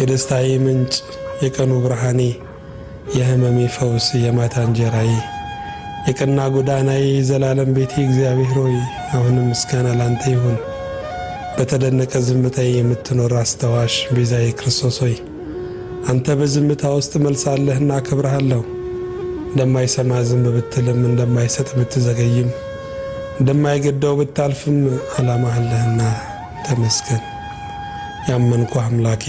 የደስታዬ ምንጭ የቀኑ ብርሃኔ የህመሜ ፈውስ የማታ እንጀራዬ የቀና ጎዳናዬ ዘላለም ቤቴ እግዚአብሔር ሆይ አሁንም ምስጋና ላንተ ይሁን። በተደነቀ ዝምታዬ የምትኖር አስተዋሽ ቤዛዬ ክርስቶስ ሆይ አንተ በዝምታ ውስጥ መልሳለህና አከብርሃለሁ። እንደማይሰማ ዝም ብትልም እንደማይሰጥ ብትዘገይም እንደማይገደው ብታልፍም ዓላማ አለህና ተመስገን። ያመንኩ አምላኬ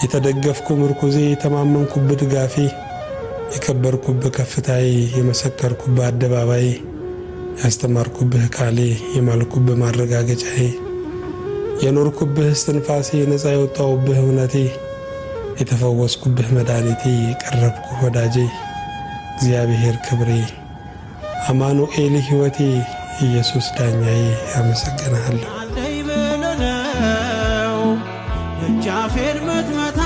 የተደገፍኩ ምርኩዜ የተማመንኩብህ ድጋፌ የከበርኩብህ ከፍታዬ የመሰከርኩብህ አደባባዬ ያስተማርኩብህ ቃሌ የማልኩብህ ማረጋገጫዬ የኖርኩብህ እስትንፋሴ ነፃ የወጣሁብህ እውነቴ የተፈወስኩብህ መድኃኒቴ የቀረብኩህ ወዳጄ እግዚአብሔር ክብሬ አማኑኤል ሕይወቴ ኢየሱስ ዳኛዬ አመሰግንሃለሁ። ጃፌር መትመታ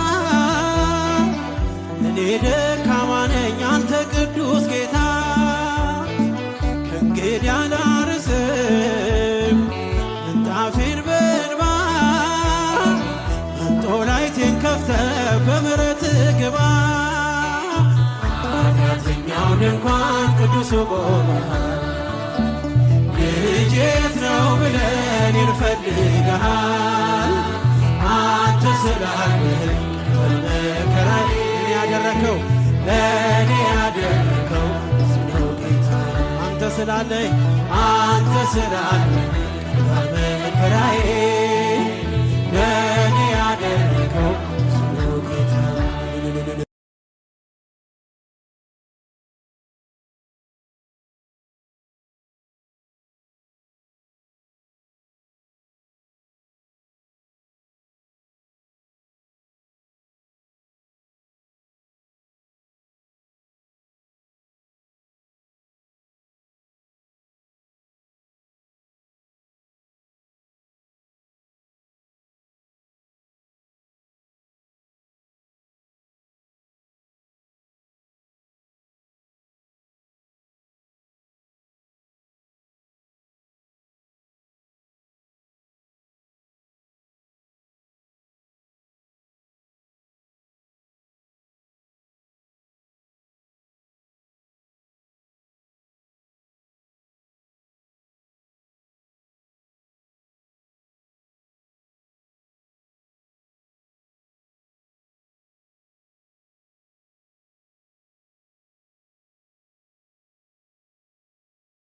እኔ ደካማ ነኝ አንተ ቅዱስ ጌታ ከእንግዲህ አላርስም ምንጣፌን በእንባ መንጦላይቴን ከፍተህ በምሕረትህ ግባ። ኃጢአተኛው ድንኳን ቅዱሱ ቆመሃል ልጄ የት ነው ብለህ እኔን ፈልገሃል። አንተ ስላለኝ በመከራዬ ያደረከው ለእኔ ያደረከው ብዙ ነው ጌታ። አንተ ስላለኝ በመከራዬ ለእኔ ያደረከው